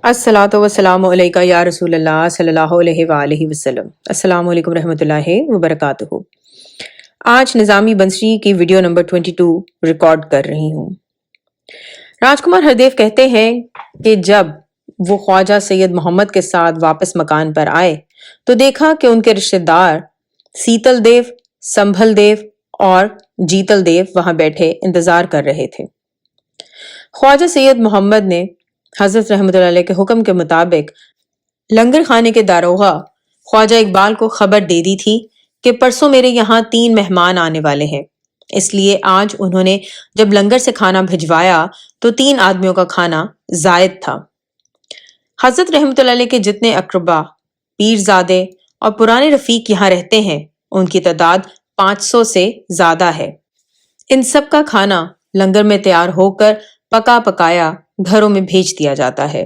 अस्सलातु वस्सलामु अलैका या रसूल अल्लाह सल्लल्लाहु अलैहि वआलिहि वसल्लम। अस्सलामु अलैकुम रहमतुल्लाहि व बरकातुहू। आज निज़ामी बंसरी की वीडियो नंबर 22 रिकॉर्ड कर रही हूँ। राजकुमार हरदेव कहते हैं कि जब वो ख्वाजा सैयद मोहम्मद के साथ वापस मकान पर आए तो देखा कि उनके रिश्तेदार सीतल देव, संभल देव और जीतल देव वहां बैठे इंतजार कर रहे थे। ख्वाजा सैयद मोहम्मद ने हजरत रहमतुल्लाह अलैह के हुक्म के मुताबिक लंगर खाने के दारोगा ख्वाजा इकबाल को खबर दे दी थी कि परसों मेरे यहाँ 3 मेहमान आने वाले हैं। इसलिए आज उन्होंने जब लंगर से खाना भिजवाया तो 3 आदमियों का खाना जायद था। हजरत रहमतुल्लाह अलैह के जितने अकरबा, पीरजादे और पुराने रफीक यहाँ रहते हैं उनकी तादाद 500 से ज्यादा है। इन सब का खाना लंगर में तैयार होकर पका पकाया घरों में भेज दिया जाता है।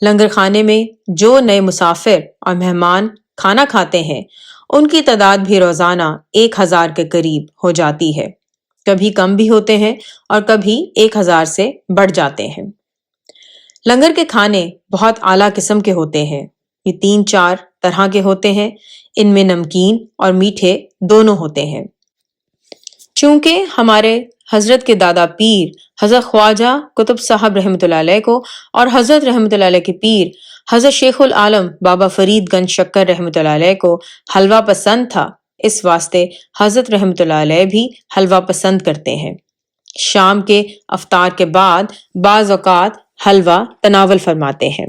लंगर खाने में जो नए मुसाफिर और मेहमान खाना खाते हैं उनकी तादाद भी रोजाना 1000 के करीब हो जाती है। कभी कम भी होते हैं और कभी 1000 से बढ़ जाते हैं। लंगर के खाने बहुत आला किस्म के होते हैं। ये 3-4 तरह के होते हैं। इनमें नमकीन और मीठे दोनों होते हैं। चूंकि हमारे हजरत के दादा पीर हजरत ख्वाजा कुतुब साहब रहमतुल्लाह अलैह को और हजरत रहमतुल्लाह अलैह के पीर हजरत शेखुल आलम बाबा फरीद गंज शक्कर रहमतुल्लाह अलैह को हलवा पसंद था, इस वास्ते हजरत रहमतुल्लाह अलैह भी हलवा पसंद करते हैं। शाम के अफ्तार के बाद बाज़ औक़ात हलवा तनावल फरमाते हैं।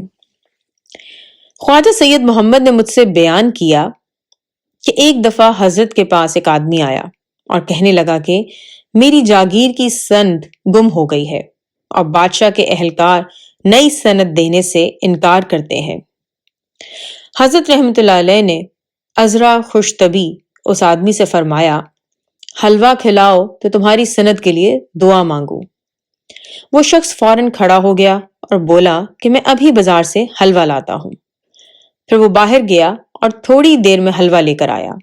ख्वाजा सैयद मोहम्मद ने मुझसे बयान किया कि एक दफा हजरत के पास एक आदमी आया और कहने लगा कि मेरी जागीर की सनद गुम हो गई है और बादशाह के अहलकार नई सनद देने से इनकार करते हैं। हजरत रहमतुल्लाह अलैह ने अजरा खुशतबी उस आदमी से फरमाया, हलवा खिलाओ तो तुम्हारी सनद के लिए दुआ मांगू। वो शख्स फौरन खड़ा हो गया और बोला कि मैं अभी बाजार से हलवा लाता हूँ। फिर वो बाहर गया और थोड़ी देर में हलवा लेकर आया।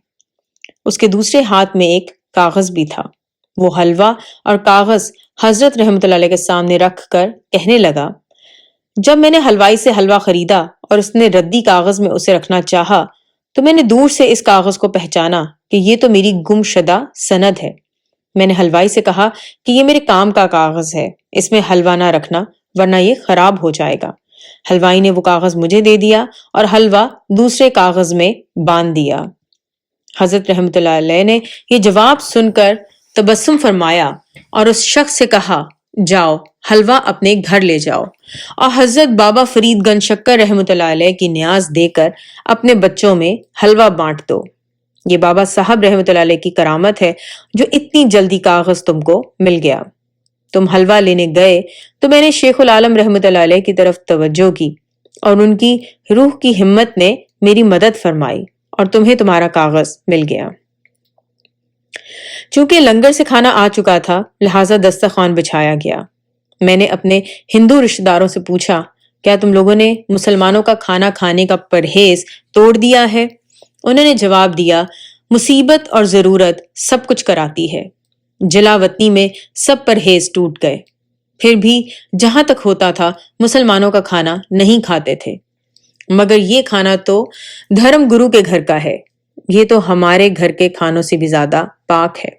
उसके दूसरे हाथ में एक कागज भी था। वो हलवा और कागज हजरत रहमतुल्लाह अलैह के सामने रख कर कहने लगा, जब मैंने हलवाई से हलवा खरीदा और उसने रद्दी कागज में उसे रखना चाहा तो मैंने दूर से इस कागज को पहचाना कि ये तो मेरी गुमशुदा सनद है। मैंने हलवाई से कहा कि ये मेरे काम का कागज है, इसमें हलवा ना रखना वरना ये खराब हो जाएगा। हलवाई ने वो कागज मुझे दे दिया और हलवा दूसरे कागज में बांध दिया। हजरत रहमतुल्लाह अलैह ने ये जवाब सुनकर तबस्सुम फरमाया और उस शख्स से कहा, जाओ हलवा अपने घर ले जाओ और हजरत बाबा फरीद गंज शक्कर रहमतुल्लाह अलैह की न्याज देकर अपने बच्चों में हलवा बांट दो। ये बाबा साहब रहमतुल्लाह अलैह की करामत है जो इतनी जल्दी कागज तुमको मिल गया। तुम हलवा लेने गए तो मैंने शेखुल आलम रहमतुल्लाह अलैह की तरफ तवज्जो की और उनकी रूह की हिम्मत ने मेरी मदद फरमाई और तुम्हें तुम्हारा कागज मिल गया। चूंकि लंगर से खाना आ चुका था लिहाजा दस्तरखान बिछाया गया। मैंने अपने हिंदू रिश्तेदारों से पूछा, क्या तुम लोगों ने मुसलमानों का खाना खाने का परहेज तोड़ दिया है? उन्होंने जवाब दिया, मुसीबत और जरूरत सब कुछ कराती है। जलावतनी में सब परहेज टूट गए। फिर भी जहां तक होता था मुसलमानों का खाना नहीं खाते थे, मगर ये खाना तो धर्म गुरु के घर का है, ये तो हमारे घर के खानों से भी ज्यादा पाक है।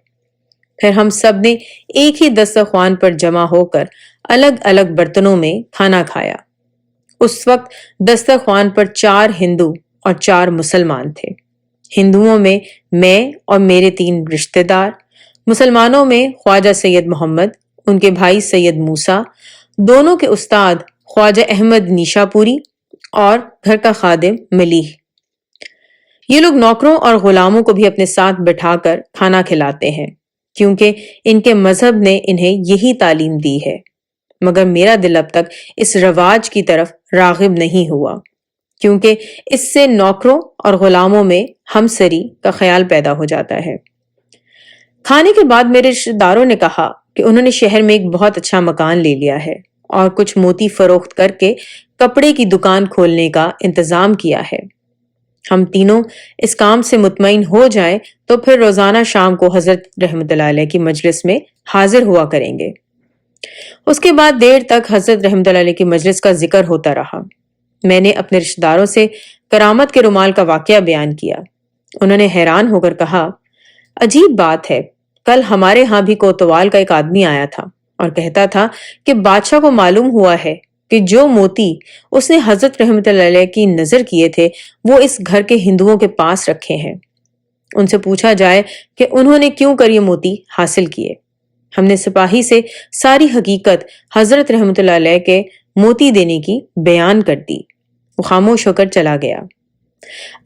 फिर हम सब ने एक ही दस्तरख्वान पर जमा होकर अलग अलग बर्तनों में खाना खाया। उस वक्त दस्तरख्वान पर 4 हिंदू और 4 मुसलमान थे। हिंदुओं में मैं और मेरे 3 रिश्तेदार, मुसलमानों में ख्वाजा सैयद मोहम्मद, उनके भाई सैयद मूसा, दोनों के उस्ताद ख्वाजा अहमद निशापुरी और घर का खादिम मलीह। ये लोग नौकरों और गुलामों को भी अपने साथ बिठाकर खाना खिलाते हैं क्योंकि इनके मजहब ने इन्हें यही तालीम दी है, मगर मेरा दिल अब तक इस रवाज की तरफ रागिब नहीं हुआ क्योंकि इससे नौकरों और गुलामों में हमसरी का ख्याल पैदा हो जाता है। खाने के बाद मेरे रिश्तेदारों ने कहा कि उन्होंने शहर में एक बहुत अच्छा मकान ले लिया है और कुछ मोती फरोख्त करके कपड़े की दुकान खोलने का इंतजाम किया है। हम तीनों इस काम से मुतमईन हो जाएं तो फिर रोजाना शाम को हजरत रहमतुल्लाह अलैह की मजलिस में हाजिर हुआ करेंगे। اس کے بعد دیر تک حضرت رحمت اللہ علیہ کی مجلس کا ذکر ہوتا رہا۔ میں نے اپنے رشتہ داروں سے کرامت کے رومال کا واقعہ بیان کیا۔ انہوں نے حیران ہو کر کہا، عجیب بات ہے، کل ہمارے ہاں بھی کوتوال کا ایک آدمی آیا تھا اور کہتا تھا کہ بادشاہ کو معلوم ہوا ہے کہ جو موتی اس نے حضرت رحمت اللہ علیہ کی نظر کیے تھے وہ اس گھر کے ہندوؤں کے پاس رکھے ہیں۔ ان سے پوچھا جائے کہ انہوں نے کیوں کر یہ موتی حاصل کیے۔ ہم نے سپاہی سے ساری حقیقت حضرت رحمت اللہ علیہ کے موتی دینے کی بیان کر دی۔ وہ خاموش ہو کر چلا گیا۔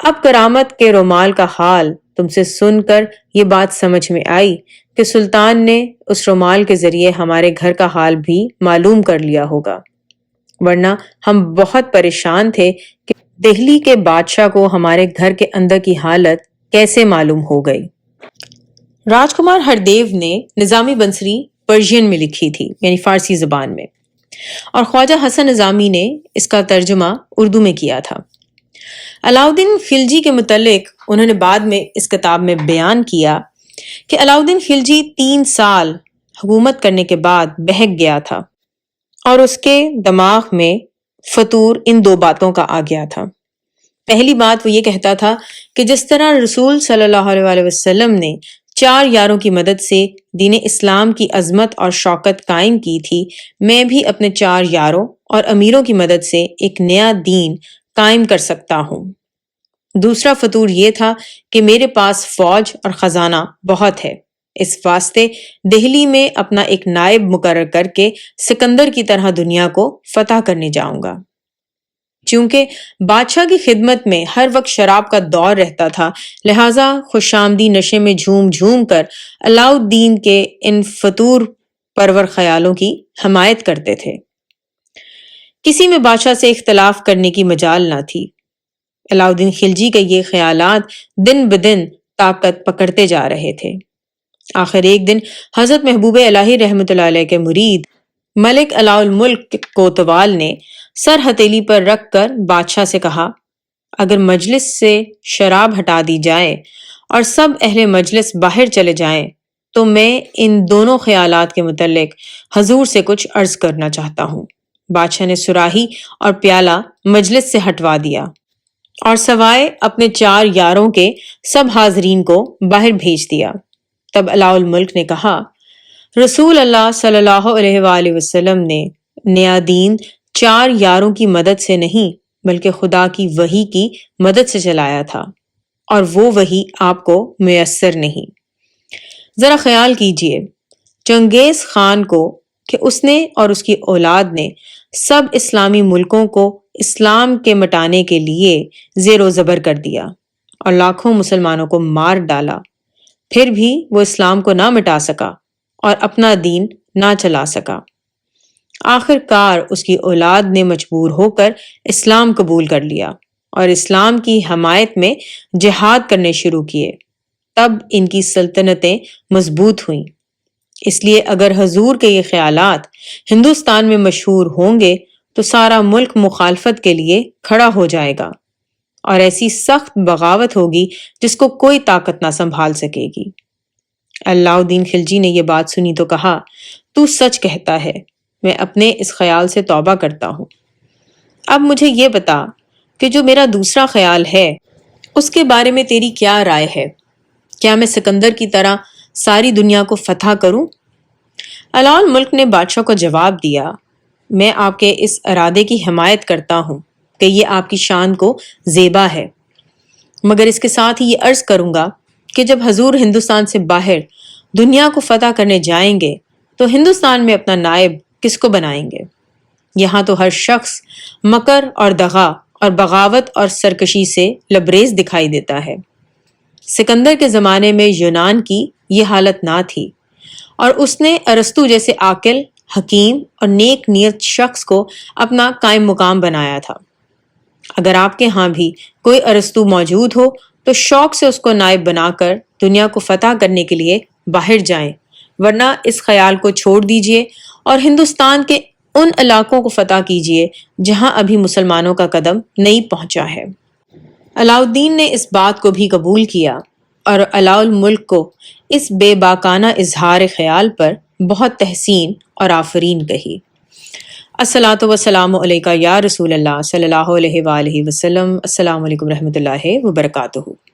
اب کرامت کے رومال کا حال تم سے سن کر یہ بات سمجھ میں آئی کہ سلطان نے اس رومال کے ذریعے ہمارے گھر کا حال بھی معلوم کر لیا ہوگا، ورنہ ہم بہت پریشان تھے کہ دہلی کے بادشاہ کو ہمارے گھر کے اندر کی حالت کیسے معلوم ہو گئی۔ راجکمار ہردیو نے نظامی بنسری پرشین میں لکھی تھی، یعنی فارسی زبان میں، اور خواجہ حسن نظامی نے اس کا ترجمہ اردو میں کیا تھا۔ علاؤالدین خلجی کے متعلق انہوں نے بعد میں اس کتاب میں بیان کیا کہ علاؤالدین خلجی 3 سال حکومت کرنے کے بعد بہک گیا تھا اور اس کے دماغ میں فطور ان 2 باتوں کا آ گیا تھا۔ پہلی بات وہ یہ کہتا تھا کہ جس طرح رسول صلی اللہ علیہ وسلم نے 4 یاروں کی مدد سے دین اسلام کی عظمت اور شوکت قائم کی تھی، میں بھی اپنے 4 یاروں اور امیروں کی مدد سے ایک نیا دین قائم کر سکتا ہوں۔ دوسرا فطور یہ تھا کہ میرے پاس فوج اور خزانہ بہت ہے، اس واسطے دہلی میں اپنا ایک نائب مقرر کر کے سکندر کی طرح دنیا کو فتح کرنے جاؤں گا۔ چونکہ بادشاہ کی خدمت میں ہر وقت شراب کا دور رہتا تھا، لہٰذا خوش آمدی نشے میں جھوم جھوم کر علاؤالدین کے ان فطور پرور خیالوں کی حمایت کرتے تھے۔ کسی میں بادشاہ سے اختلاف کرنے کی مجال نہ تھی۔ علاؤالدین خلجی کے یہ خیالات دن بدن طاقت پکڑتے جا رہے تھے۔ آخر ایک دن حضرت محبوب الہی رحمت اللہ علیہ کے مرید ملک علاء الملک کوتوال نے سر ہتھیلی پر رکھ کر بادشاہ سے کہا، اگر مجلس سے شراب ہٹا دی جائے اور سب اہل مجلس باہر چلے جائیں تو میں ان دونوں خیالات کے متعلق حضور سے کچھ عرض کرنا چاہتا ہوں۔ بادشاہ نے سراہی اور پیالہ مجلس سے ہٹوا دیا اور سوائے اپنے 4 یاروں کے سب حاضرین کو باہر بھیج دیا۔ تب علاء الملک نے کہا، رسول اللہ صلی اللہ علیہ وآلہ وسلم نے نیا دین 4 یاروں کی مدد سے نہیں بلکہ خدا کی وحی کی مدد سے چلایا تھا، اور وہ وحی آپ کو میسر نہیں۔ ذرا خیال کیجئے، چنگیز خان کو کہ اس نے اور اس کی اولاد نے سب اسلامی ملکوں کو اسلام کے مٹانے کے لیے زیر و زبر کر دیا اور لاکھوں مسلمانوں کو مار ڈالا، پھر بھی وہ اسلام کو نہ مٹا سکا اور اپنا دین نہ چلا سکا۔ آخر کار اس کی اولاد نے مجبور ہو کر اسلام قبول کر لیا اور اسلام کی حمایت میں جہاد کرنے شروع کیے، تب ان کی سلطنتیں مضبوط ہوئیں۔ اس لیے اگر حضور کے یہ خیالات ہندوستان میں مشہور ہوں گے تو سارا ملک مخالفت کے لیے کھڑا ہو جائے گا اور ایسی سخت بغاوت ہوگی جس کو کوئی طاقت نہ سنبھال سکے گی۔ علاؤالدین خلجی نے یہ بات سنی تو کہا، تو سچ کہتا ہے، میں اپنے اس خیال سے توبہ کرتا ہوں۔ اب مجھے یہ بتا کہ جو میرا دوسرا خیال ہے اس کے بارے میں تیری کیا رائے ہے؟ کیا میں سکندر کی طرح ساری دنیا کو فتح کروں؟ علاء الملک نے بادشاہ کو جواب دیا، میں آپ کے اس ارادے کی حمایت کرتا ہوں کہ یہ آپ کی شان کو زیبا ہے، مگر اس کے ساتھ ہی یہ عرض کروں گا کہ جب حضور ہندوستان سے باہر دنیا کو فتح کرنے جائیں گے تو ہندوستان میں اپنا نائب کس کو بنائیں گے؟ یہاں تو ہر شخص مکر اور دغا اور بغاوت اور سرکشی سے لبریز دکھائی دیتا ہے۔ سکندر کے زمانے میں یونان کی یہ حالت نہ تھی، اور اس نے ارسطو جیسے عاقل، حکیم اور نیک نیت شخص کو اپنا قائم مقام بنایا تھا۔ اگر آپ کے ہاں بھی کوئی ارسطو موجود ہو تو شوق سے اس کو نائب بنا کر دنیا کو فتح کرنے کے لیے باہر جائیں، ورنہ اس خیال کو چھوڑ دیجئے اور ہندوستان کے ان علاقوں کو فتح کیجئے جہاں ابھی مسلمانوں کا قدم نہیں پہنچا ہے۔ علاؤالدین نے اس بات کو بھی قبول کیا اور علاء الملک کو اس بے باکانہ اظہار خیال پر بہت تحسین اور آفرین کہی۔ الصلاۃ والسلام علیکہ یا رسول اللہ صلی اللہ علیہ وآلہ وسلم۔ السلام علیکم رحمۃ اللہ وبرکاتہ۔